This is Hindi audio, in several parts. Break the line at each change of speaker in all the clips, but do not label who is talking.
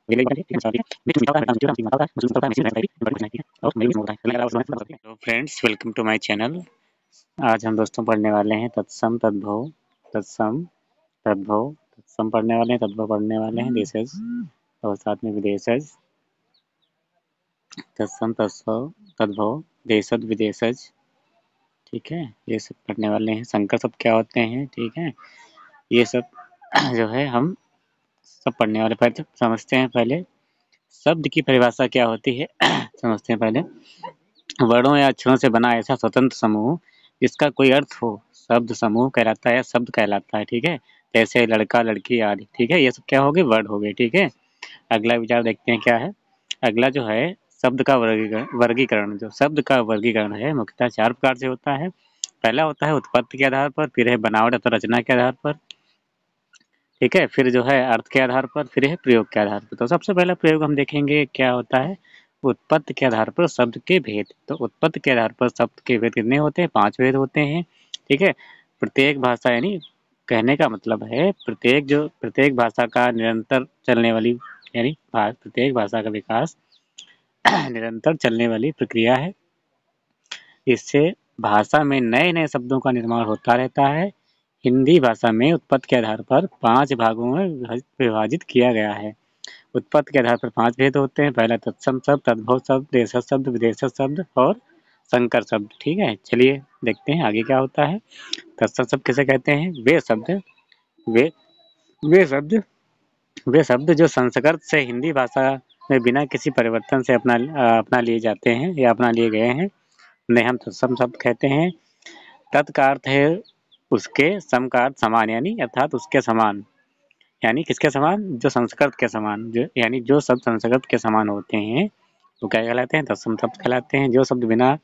Hello friends, welcome to my channel. आज हम दोस्तों पढ़ने वाले हैं तत्सम तद्भव, तत्सम तद्भव, तत्सम पढ़ने वाले हैं, तद्भव पढ़ने वाले हैं, देशज और साथ में विदेशज। तत्सम तत्सव तद्भव देशज विदेशज, ठीक है, ये सब पढ़ने वाले हैं। संकर शब्द क्या होते हैं, ठीक है, ये सब जो है हम सब पढ़ने वाले। पहले समझते हैं, पहले शब्द की परिभाषा क्या होती है समझते हैं पहले। वर्णों या अक्षरों से बना ऐसा स्वतंत्र समूह जिसका कोई अर्थ हो, शब्द समूह कहलाता है, शब्द कहलाता है, ठीक है। जैसे लड़का लड़की आदि, ठीक है, ये सब क्या हो गए, वर्ड हो गए, ठीक है। अगला विचार देखते हैं क्या है। अगला जो है शब्द का वर्गीकरण। जो शब्द का वर्गीकरण है मुख्यतः 4 प्रकार से होता है। पहला होता है उत्पत्ति के आधार पर, फिर है बनावट अथवा रचना के आधार पर, ठीक है, फिर जो है अर्थ के आधार पर, फिर है प्रयोग के आधार पर। तो सबसे पहला प्रयोग हम देखेंगे क्या होता है, उत्पत्ति के आधार पर शब्द के भेद। तो उत्पत्ति के आधार पर शब्द के भेद कितने होते हैं, 5 भेद होते हैं, ठीक है। प्रत्येक भाषा यानी कहने का मतलब है प्रत्येक भाषा का निरंतर चलने वाली यानी प्रत्येक भाषा का विकास निरंतर चलने वाली प्रक्रिया है। इससे भाषा में नए नए शब्दों का निर्माण होता रहता है। हिंदी भाषा में उत्पत्ति के आधार पर 5 भागों में विभाजित किया गया है। उत्पत्ति के आधार पर 5 भेद होते हैं। पहला तत्सम शब्द, तद्भव शब्द, देशज शब्द, विदेशज शब्द और संकर शब्द, ठीक है। चलिए देखते हैं आगे क्या होता है। तत्सम शब्द किसे कहते हैं, वे वे शब्द वे शब्द जो संस्कृत से हिंदी भाषा में बिना किसी परिवर्तन से अपना लिए जाते हैं या अपना लिए गए हैं, उन्हें हम तत्सम शब्द कहते हैं। तत् का अर्थ है उसके, सम का अर्थ समान यानी अर्थात उसके समान, यानी किसके समान, जो संस्कृत के समान, जो यानी जो शब्द संस्कृत के समान होते हैं वो क्या कहलाते हैं, तत्सम शब्द कहलाते हैं। जो शब्द बिना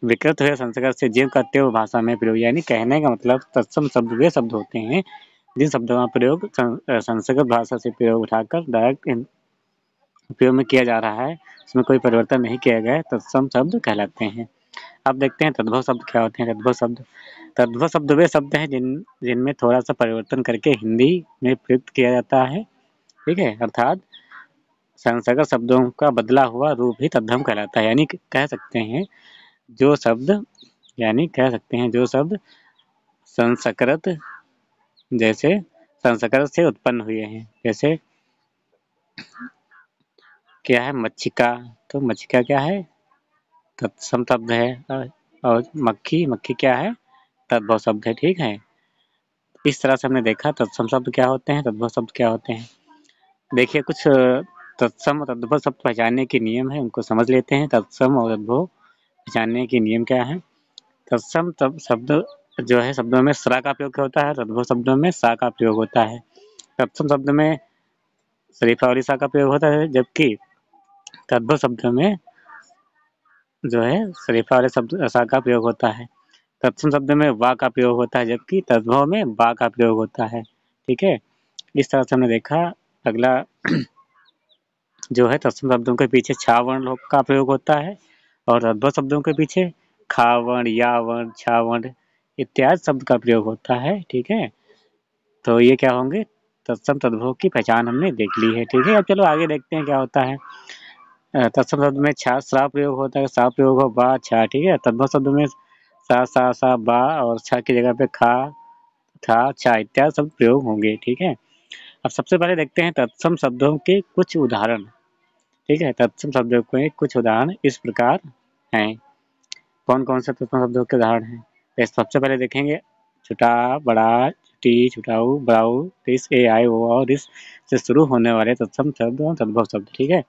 विकृत हुए संस्कृत से जीव करते हुए भाषा में प्रयोग, यानी कहने का मतलब तत्सम शब्द वे शब्द होते हैं जिन शब्दों का प्रयोग संस्कृत भाषा से प्रयोग उठाकर डायरेक्ट उपयोग में किया जा रहा है, उसमें कोई परिवर्तन नहीं किया गया है, तत्सम शब्द कहलाते हैं। अब देखते हैं तद्भव शब्द क्या होते हैं। तद्भव शब्द वे शब्द हैं जिनमें थोड़ा सा परिवर्तन करके हिंदी में प्रयुक्त किया जाता है, ठीक है, अर्थात संस्कृत शब्दों का बदला हुआ रूप ही तद्भव कहलाता है। यानी कह सकते हैं जो शब्द कह सकते हैं जो शब्द संस्कृत जैसे संस्कृत से उत्पन्न हुए हैं, जैसे क्या है मच्छिका, तो मच्छिका क्या है, तत्सम शब्द है। और मक्खी क्या है, तद्भव शब्द है, ठीक है। इस तरह से हमने देखा तत्सम शब्द क्या होते हैं, तद्भव शब्द क्या होते हैं। देखिए कुछ तत्सम और तद्भव शब्द पहचानने के नियम है, उनको समझ लेते हैं। तत्सम और तद्भव पहचानने के नियम क्या है। तत्सम तब शब्द जो है शब्दों में स्रा का प्रयोग होता है, तद्भव शब्दों में सा का प्रयोग होता है। तत्सम शब्द में शरीफा और ईसा का प्रयोग होता है, जबकि तद्भव शब्द में जो है शरीफा वाले शब्द सा का प्रयोग होता है। तत्सम शब्द में वा का प्रयोग होता है, जबकि तद्भव में बा का प्रयोग होता है, ठीक है। इस तरह से हमने देखा। अगला जो है तत्सम शब्दों के पीछे छा वर्ण का प्रयोग होता है और तद्भव शब्दों के पीछे खा वर्ण, या वर्ण, छा वर्ण इत्यादि शब्द का प्रयोग होता है, ठीक है। तो ये क्या होंगे, तत्सम तद्भव की पहचान हमने देख ली है, ठीक है। अब चलो आगे देखते हैं क्या होता है। तत्सम शब्द में छा सा प्रयोग होता है, सा प्रयोग हो बा छा, ठीक है। तद्भव शब्द में सा बा और छा की जगह पे खा था छा इत्यादि शब्द प्रयोग होंगे, ठीक है। अब सबसे पहले देखते हैं तत्सम शब्दों के कुछ उदाहरण, ठीक है। तत्सम शब्दों के कुछ उदाहरण इस प्रकार हैं। कौन कौन से तत्सम शब्दों के उदाहरण हैं, सबसे पहले देखेंगे छोटा, बड़ा, टी, छुटाऊ, बड़ाऊ, रिस, ए, आई, ओ और इस से शुरू होने वाले तत्सम शब्द और तद्भव शब्द, ठीक है।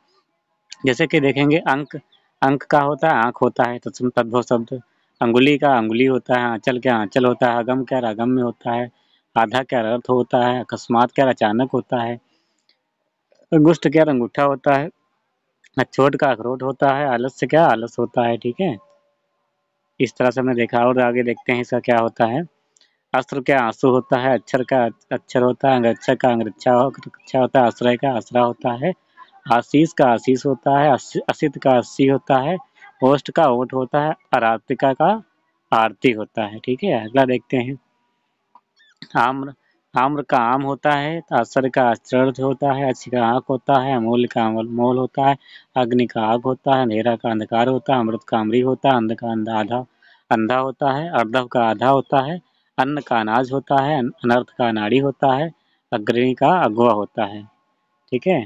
जैसे कि देखेंगे अंक, अंक का होता है आंख होता है तत्सम तद्भव शब्द। अंगुली का अंगुली होता है, आंचल क्या आंचल होता है, अगम क्या रागम में होता है, आधा क्या अर्थ होता है, अकस्मात क्या अचानक होता है, अंगुष्ठ क्या अंगूठा होता है, अखरोट का अखरोट होता है, आलस्य क्या आलस होता है, ठीक है। इस तरह से हमने देखा और आगे देखते हैं इसका क्या होता है। अस्त्र क्या आंसू होता है, अक्षर का अक्षर होता है, अंगरक्षा का अंगरक्षा होता है, आश्रय का आसरा होता है, आशीष का आशीष होता है, असित का अस्सी होता है, ओष्ठ का ओठ होता है, आरातिका का आरती होता है, ठीक है। अगला देखते हैं आम्र, आम्र का आम होता है, आश्चर्य का आश्चर्य होता है, अच्छी का आँख होता है, अमूल्य का मोल होता है, अग्नि का आग होता है, अंधेरा का अंधकार होता है, अमृत का अमृत होता है, अंध का आधा अंधा होता है, अर्धव का आधा होता है, अन्न का अनाज होता है, अनर्थ का अनाड़ी होता है, अग्रणी का अगवा होता है। ठीक है,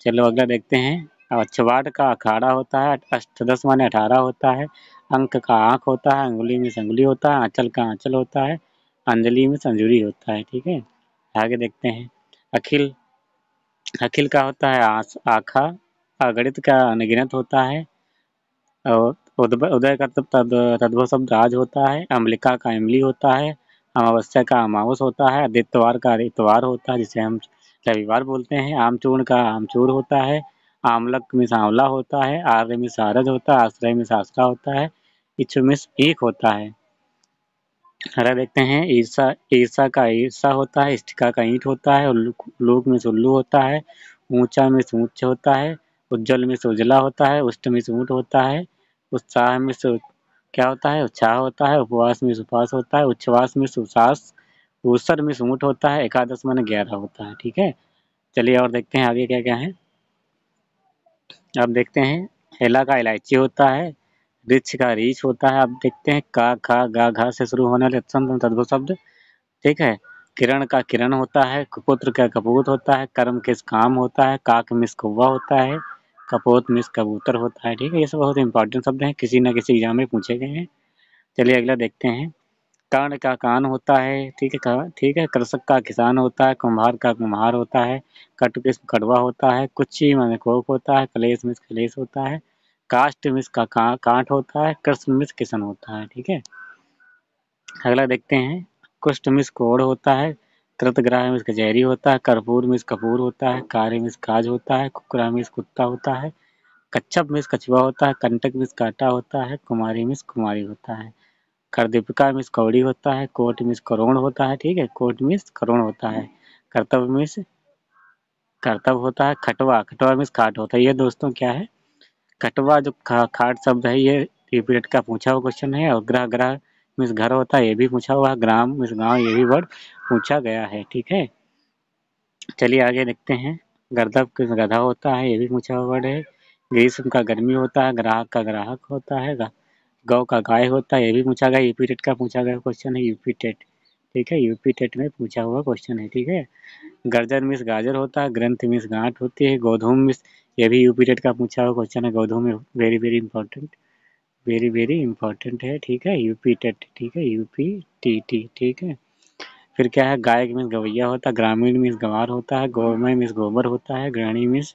चलो अगला देखते हैं। चवाट का अखाड़ा होता है, अष्टदश माने 18 होता है, अंक का आँख होता है, अंगुली में संगुली होता है, आंचल का आंचल होता है, अंजलि में संजूरी होता है। ठीक है, आगे देखते हैं। अखिल अखिल का होता है आखा, अगणित का अनगिनत होता है, और उदय का तद्भव शब्द आज होता है, अम्लिका का इमली होता है, अमावस्या का अमावस होता है, आदित्यवार का इतवार होता है जिसे हम रविवार बोलते हैं, आमचूर्ण का आमचूर होता है, आमलक में सांवला होता है, आर्य में सारद होता है, आश्रय में शास्त्रा होता है, इच्छु में ईख होता है। हरा देखते हैं। ईर्षा ईर्षा का ईर्षा होता है, इष्टिका का ईंट होता है, और लोक में सुल्लू होता है, ऊंचा में ऊंच होता है, उज्जवल में उजला होता है, उष्ट में ऊंट होता है, उत्साह में क्या होता है, उत्साह होता है, उपवास में उपवास होता है, उच्छ्वास में सुश्वास, ऊसर में ऊंट होता है, एकादश माने 11 होता है। ठीक है, चलिए और देखते हैं आगे क्या क्या है। अब देखते हैं। हेला का इलायची होता है, वृक्ष का रीछ होता है। अब देखते हैं का खा गा घा से शुरू होने वाले तद्भव शब्द। ठीक है, किरण का किरण होता है, कुपुत्र का कपूत होता है, कर्म किस काम होता है, काक मिस कौवा होता है, कपोत मिस कबूतर होता है। ठीक है, ये सब बहुत इंपॉर्टेंट शब्द हैं, किसी न किसी एग्जाम में पूछे गए हैं। चलिए अगला देखते हैं। कर्ण का कान होता है। ठीक है, कृषक का किसान होता है, कुम्हार का कुम्हार होता है, कटु किस कड़वा होता है, कुच्ची माने कोक होता है, कलेश मिस कलेश होता है, काष्ट मिस का कांट होता है, कृष्ण मिस किसन होता है। ठीक है, अगला देखते हैं। कुष्ठ मिस कोढ़ होता है, कृतग्राह मिस कचहरी होता है, कर्पूर मिस कपूर होता है, कार्य मिस काज होता है, कुकरा मिस कुत्ता होता है, कच्छप मिस कछुआ होता है, कंटक मिस कांटा होता है, कुमारी मिस कुमारी होता है, करदीपिका मिस कौड़ी होता है, कोट मिस करोड़ होता है। ठीक है, कोट मिस करोड़ होता है, कर्तव्य मिस कर्तव्य होता है, खटवा खटवा मिस खाट होता है। ये दोस्तों क्या है, खटवा जो खाट शब्द है, ये रिपीट का पूछा हुआ क्वेश्चन है, और ग्रह ग्रह मिस घर होता है, ये भी पूछा हुआ है, ग्राम मिस गांव, ये भी वर्ड पूछा गया है। ठीक है, चलिए आगे देखते हैं। गर्दभ किस गधा होता है, ये भी पूछा हुआ वर्ड है। ग्रीष्म का गर्मी होता है, ग्राहक का ग्राहक होता है, गौ का गाय होता है, ये भी पूछा गया, यूपी टेट का पूछा गया क्वेश्चन है, यूपी टेट। ठीक है, यूपी टेट में पूछा हुआ क्वेश्चन है। ठीक है, गर्जर मिस गाजर होता है, ग्रंथ मिस गांठ होती है, गोधूम मिस, ये भी यूपी टेट का पूछा हुआ क्वेश्चन है, गोधूम में very very important, very very important है। ठीक है, यूपी टेट। ठीक है, यूपी टी टी। ठीक है, फिर क्या है, गायक मिस गवैया होता है, ग्रामीण मिस गंवार होता है, गौमय मिस गोबर होता है, गृहिणी मिस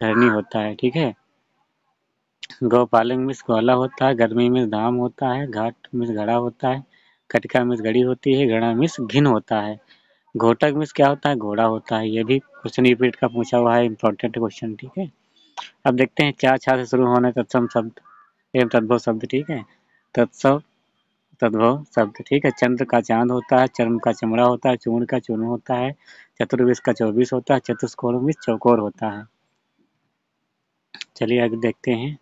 घरनी होता है। ठीक है, गौपालक मिस ग्वाला होता है, गर्मी मिस धाम होता है, घाट मिस घड़ा होता है, खटका मिस घड़ी होती है, घड़ा मिस घिन होता है, घोटक मिस क्या होता है, घोड़ा होता है। ये भी क्वेश्चन रिपीट का पूछा हुआ है, इंपॉर्टेंट क्वेश्चन। ठीक है, अब देखते हैं चार छा से शुरू होने तत्सम शब्द एवं तद्भव शब्द। ठीक है, तत्सव तद्भव शब्द। ठीक है, चंद्र का चांद होता है, चर्म का चमड़ा होता है, चूर्ण का चूर्ण होता है, चतुर्विश का 24 होता है, चतुष्कोण में चौकोर होता है। चलिए आगे देखते हैं।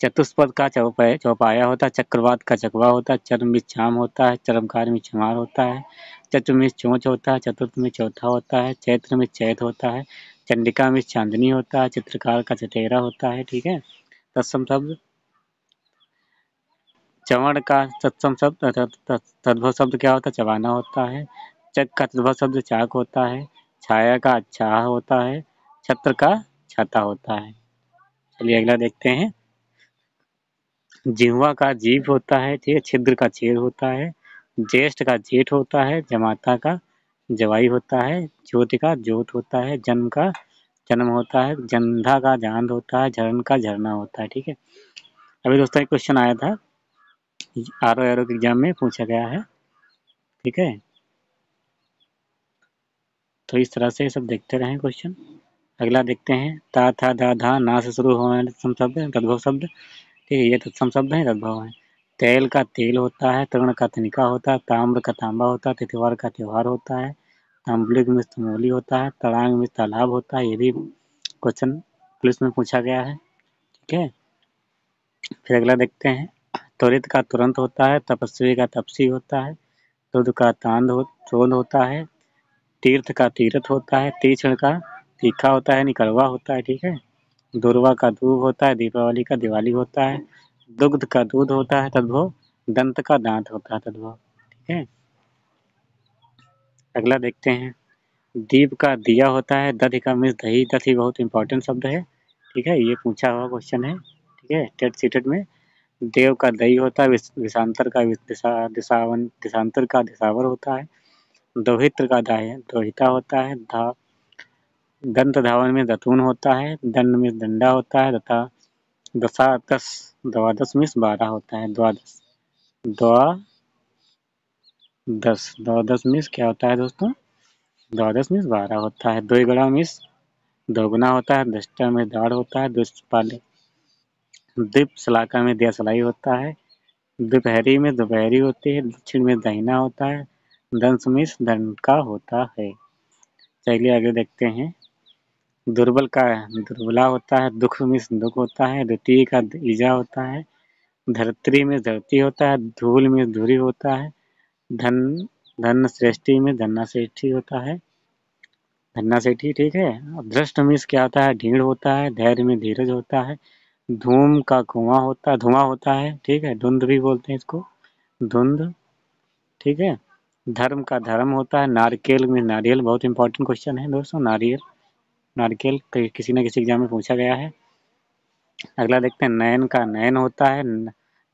चतुष्पद का चौपाया होता है, चक्रवात का चकवा होता है, चर्म में छाम होता है, चरमकार में छमार होता है, चतुर्थ में चोंच होता है, चतुर्थ में चौथा होता है, चैत्र में चैत होता है, चंडिका में चांदनी होता है, चित्रकार का चटेरा होता है। ठीक है, तत्सम शब्द। चवण का तत्सम शब्द तद्भव शब्द क्या होता है, चबाना होता है। चक का तद्भव शब्द चाक होता है, छाया का छाह होता है, छत्र का छाता होता है। चलिए अगला देखते हैं। जिह्वा का जीभ होता है, ठीक है, छिद्र का छेद होता है, ज्येष्ठ का जेठ होता है, जमाता का जवाई होता है, ज्योति का जोत होता है, जन्म का जन्म होता है, जंधा का जांद होता है, झरन का झरना होता है। ठीक है, अभी दोस्तों एक क्वेश्चन आया था, आर एरो के एग्जाम में पूछा गया है। ठीक है, तो इस तरह से सब देखते रहें क्वेश्चन। अगला देखते हैं। ता था धा धा ना से शुरू होने वाले तत्सम शब्द हैं, तद्भव शब्द। ठीक है, ये तत्सम शब्द हैं, तद्भव हैं। तेल का तेल होता है, तृण का तनिका होता है, ताम्र का तांबा होता है, तिथवार का त्योहार होता है, ताम्बलिक में तमोली होता है, तड़ांग में तालाब होता है। ये भी क्वेश्चन पुलिस में पूछा गया है। ठीक है, फिर अगला देखते हैं। त्वरित का तुरंत होता है, तपस्वी का तपसी होता है, दूध का तोंद होता है, तीर्थ का तीरथ होता है, तीक्ष्ण का तीखा होता है, कड़वा होता है, ठीक है। दूर्वा का दूब होता है, दीपावली का दिवाली होता है, दुग्ध का दूध होता है तद्भव, दंत का दांत होता है तद्भव, ठीक है। अगला देखते हैं, दीप का दिया होता है, दधि का मीन्स दही, दही बहुत इंपॉर्टेंट शब्द है, ठीक है, ये पूछा हुआ क्वेश्चन है, ठीक है, टेट सीटेट में। देव का दही होता है, विषांतर का दिशांतर का दिशावर होता है, दोहित्र का दोहिता होता है, दंत धावन में दतून होता है, दंड में डंडा होता है तथा दशादश द्वादश में 12 होता है, द्वादश द्वादश में क्या होता है दोस्तों, द्वादश में 12 होता है, द्विगुणा में दोगुना होता है, दष्टा में दाढ़ होता है, दुष्पाले द्वीप सलाका में दिया सलाई होता है, दोपहरी में दोपहरी होती है, दक्षिण में दहीना होता है, दंश में दंड का होता है। चलिए आगे देखते हैं, दुर्बल का दुर्बला होता है, दुख में दुख होता है, द्वितीय का ईजा होता है, धरत्री में धरती होता है, धूल में धूरी होता है, धन धन श्रेष्ठी में धन्ना श्रेष्ठी होता है, धन्ना सेठी, ठीक है। भ्रष्ट में क्या होता है, ढीढ़ होता है, धैर्य में धीरज होता है, धूम का धुआं होता है, ठीक है, धुंध भी बोलते हैं इसको, धुंध, ठीक है। धर्म का धर्म होता है, नारकेल में नारियल, बहुत इंपॉर्टेंट क्वेश्चन है दोस्तों, नारिकेल किसी न किसी एग्जाम में पूछा गया है। अगला देखते हैं, नयन का नयन होता है,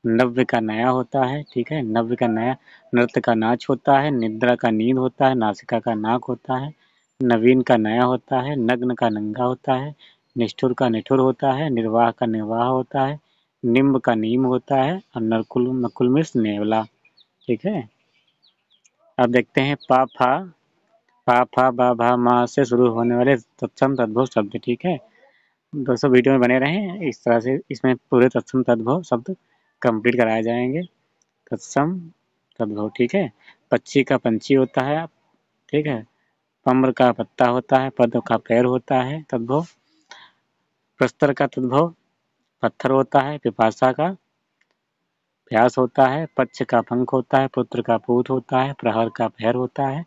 नव्य का नया होता है, ठीक है, नव्य का नया, नृत्य का नाच होता है, निद्रा का नींद होता है, नासिका का नाक होता है, नवीन का नया होता है, नग्न का नंगा होता है, निष्ठुर का निठुर होता है, निर्वाह का निर्वाह होता है, निम्ब का नीम होता है, और नकुल में नेवला, ठीक है। अब देखते हैं, पा फा बा भा मा से शुरू होने वाले तत्सम तद्भव शब्द, ठीक है। दोस्तों वीडियो में बने रहें, इस तरह से इसमें पूरे तत्सम तद्भव शब्द कंप्लीट कराए जाएंगे, तत्सम तद्भव, ठीक है। पक्षी का पंछी होता है, ठीक है, पम्र का पत्ता होता है, पद का पैर होता है तद्भव, प्रस्तर का तद्भव पत्थर होता है, पिपासा का प्यास होता है, पक्ष का पंख होता है, पुत्र का पूत होता है, प्रहर का पैर होता है,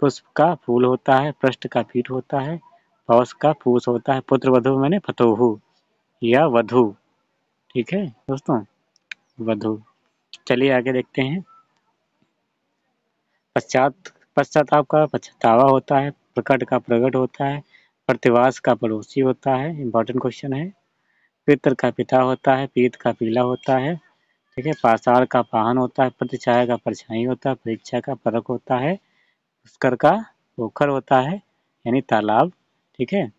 पुष्प का फूल होता है, पृष्ठ का पीठ होता है, पौष का पूस होता है, पुत्र वधु मैंने फतोहु या वधु, ठीक है दोस्तों, वधु। चलिए आगे देखते हैं, पश्चाताप का पछतावा होता है, प्रकट का प्रकट होता है, प्रतिवास का पड़ोसी होता है, इंपॉर्टेंट क्वेश्चन है, पितृ का पिता होता है, पीत का पीला होता है, ठीक है, पाषाण का पाहन होता है, प्रतिछाया का परछाई होता है, परीक्षा का परक होता है, पुष्कर का पोखर होता है यानी तालाब, ठीक है,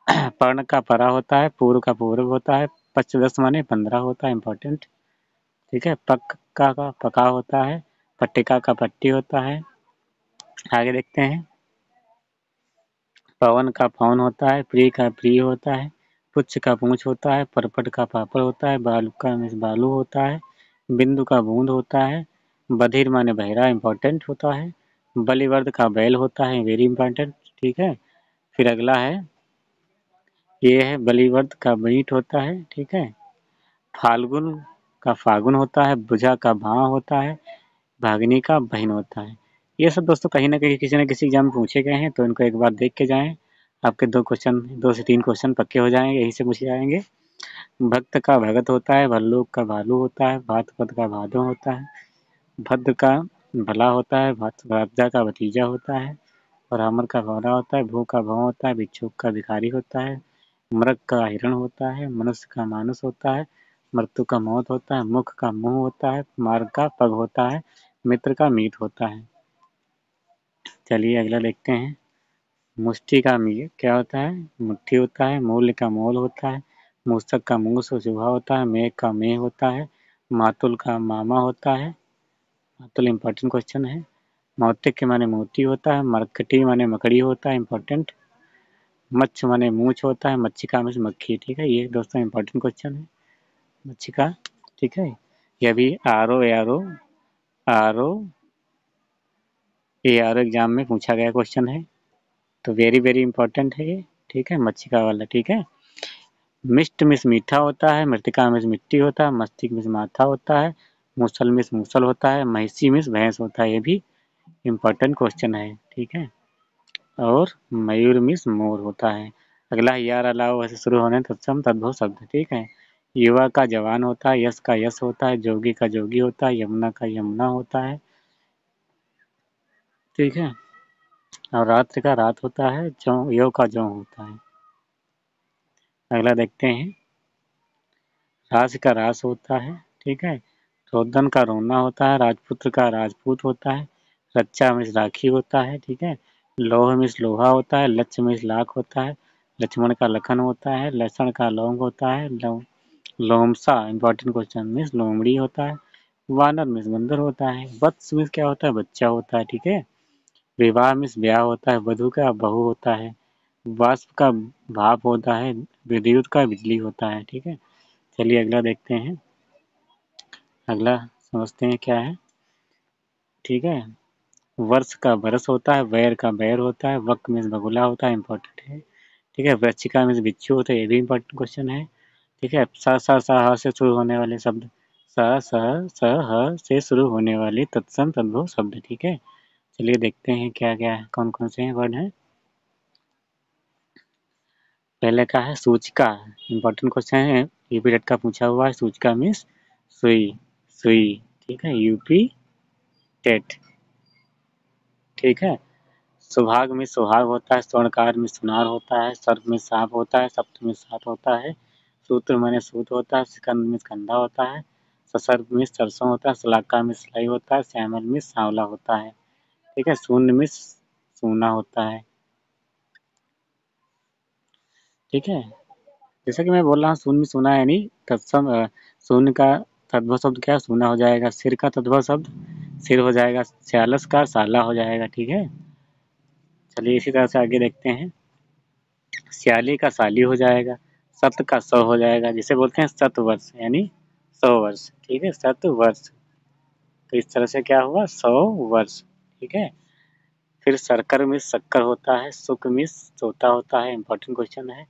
पर्ण का परा होता है, पूर्व का पूर्व होता है, पचदश माने 15 होता है, इंपॉर्टेंट, ठीक है, पक्का का पका होता है, पट्टिका का पट्टी होता है। आगे देखते हैं, पवन का पवन होता है, प्रिय का प्रिय होता है, पुच्छ का पूंछ होता है, परपट का पापड़ होता है, बालू का बालू होता है, बिंदु का बूंद होता है, बधिर माने बहरा, इंपॉर्टेंट होता है, बलिवर्द का बैल होता है, वेरी इंपॉर्टेंट, ठीक है। फिर अगला है, ये है बलिवर्द का मीट होता है, ठीक है, फाल्गुन का फागुन होता है, भुजा का भाव होता है, भागनी का बहन होता है। ये सब दोस्तों कहीं ना कहीं किसी न किसी एग्जाम में पूछे गए हैं, तो इनको एक बार देख के जाएं, आपके 2 से 3 क्वेश्चन पक्के हो जाएंगे, यही से पूछे जाएंगे। भक्त का भगत होता है, भल्लूक का भालू होता है, भात पद का भादो होता है, भद्र का भला होता है, भतीजा का भतीजा होता है, ब्राह्मण का भौरा होता है, भू का भौ होता है, भिक्षुक का भिखारी होता है, मृग का हिरण होता है, मनुष्य का मानुष होता है, मृत्यु का मौत होता है, मुख का मुंह होता है, मार्ग का पग होता है, मित्र का मीत होता है। चलिए अगला देखते हैं, मुष्टि का क्या होता है, मुट्ठी होता है, मूल्य का मोल होता है, मूसक का मूस चूहा होता है, मेघ का मेह होता है, मातुल का मामा होता है, मातुल इंपॉर्टेंट क्वेश्चन है, मौतिक के माने मोती होता है, मरकटी माने मकड़ी होता है, इंपॉर्टेंट, मच्छ माने मूछ होता है, मच्छी का मीन्स मक्खी, ठीक है, ये दोस्तों इंपॉर्टेंट क्वेश्चन है मच्छी का, ठीक है, ये भी आर ओ एग्जाम में पूछा गया क्वेश्चन है, तो वेरी वेरी इंपॉर्टेंट है ये, ठीक है, मच्छी का वाला, ठीक है। मिष्ट मिस मीठा होता है, मृतिका मिस मिट्टी होता है, मस्तिष्क मिस माथा होता है, मूसल मिस मूसल होता है, महिषी मिस भैंस होता है, ये भी इम्पोर्टेंट क्वेश्चन है, ठीक है। और मयूर मिस मोर होता है। अगला यार अलाव ऐसे शुरू होने तत्सम तद्भव शब्द, ठीक है। युवा का जवान होता है, यश का यश होता है, जोगी का जोगी होता है, यमुना का यमुना होता है, ठीक है। और रात्रि का रात होता है, जौ यो का जौ होता है। अगला देखते हैं, राज का रास होता है, ठीक है। रोदन का रोना होता है, राजपुत्र का राजपूत होता है, रक्षा मिस राखी होता है, ठीक है। लोह मिस लोहा होता है, लक्ष्य मिस लाख होता है, लक्ष्मण का लखन होता है, लसन का लौंग होता है, लोमसा इंपॉर्टेंट क्वेश्चन मिस लोमड़ी होता है, वानर मिस बंदर होता है, वत्स मिस क्या होता है, बच्चा होता है, ठीक है। विवाह मिस ब्याह होता है, वधु का बहू होता है, वाष्प का भाप होता है, विद्युत का बिजली होता है, ठीक है। चलिए अगला देखते हैं, अगला समझते हैं क्या है, ठीक है। वर्ष का बरस होता है, वैर का बैर होता है, वक मीन्स बगुला होता है, इंपॉर्टेंट है, ठीक है। वृश्चिका मीन्स बिच्छू होता है, ये भी इंपॉर्टेंट क्वेश्चन है, ठीक है। स स स ह से शुरू होने वाले शब्द, स स स ह से शुरू होने वाले तत्सम तद्भव शब्द, ठीक है। चलिए देखते हैं क्या क्या है, कौन कौन से वर्ड हैं। पहले का है सूचिका, इंपॉर्टेंट क्वेश्चन है, यूपी टेट का पूछा हुआ है। सूचिका मीन्स सुई, सुई, ठीक है, यूपी टेट, ठीक है। सुहाग में सुहाग होता है, स्वर्णकार में सुनार होता है, सर्प में सांप होता है, सप्त में सात होता है, सूत्र माने सूत होता है, स्कंद में कंधा होता है, ससर्प में सरसों होता है, सलाका में सिलाई होता है, श्यामल में सांवला होता है, ठीक है। शून्य में सूना होता है, ठीक है। जैसा कि मैं बोल रहा हूँ, शून्य में सूना है, यानी तत्सम शून्य का तद्भव शब्द क्या सूना हो जाएगा, सिर का तद्भव शब्द सिर हो जाएगा, श्यालस का साला हो जाएगा, ठीक है। चलिए इसी तरह से आगे देखते हैं, सियाली का साली हो जाएगा, सत का सौ हो जाएगा, जिसे बोलते हैं शत वर्ष यानी 100 वर्ष, ठीक है, शत वर्ष। तो इस तरह से क्या हुआ, 100 वर्ष, ठीक है। फिर सरकर में शक्कर होता है, सुख में तोता होता है, इंपॉर्टेंट क्वेश्चन है।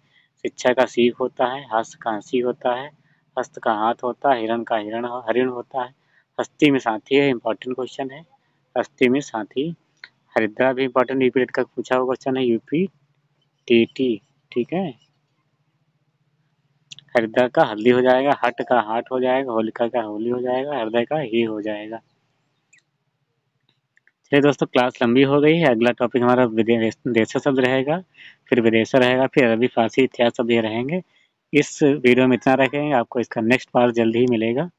शिक्षा का सीख होता है, हस्त का हंसी होता है, हस्त का हाथ होता है, हिरण का हरिण होता है, हस्ती में साथी है, इंपॉर्टेंट क्वेश्चन है, हस्ती में साथी। हरिद्रा भी इंपॉर्टेंट यूपी का पूछा हुआ क्वेश्चन है, यूपी टीटी, ठीक है। हृदय का हल्दी हो जाएगा, हट का हाट हो जाएगा, होलिका का होली हो जाएगा, हृदय का ही हो जाएगा। चलिए दोस्तों, क्लास लंबी हो गई है, अगला टॉपिक हमारा देश शब्द रहेगा, फिर विदेश रहेगा, फिर अरबी फारसी इतिहास शब्द ये रहेंगे। इस वीडियो में इतना रखेंगे, आपको इसका नेक्स्ट पार्ट जल्द ही मिलेगा।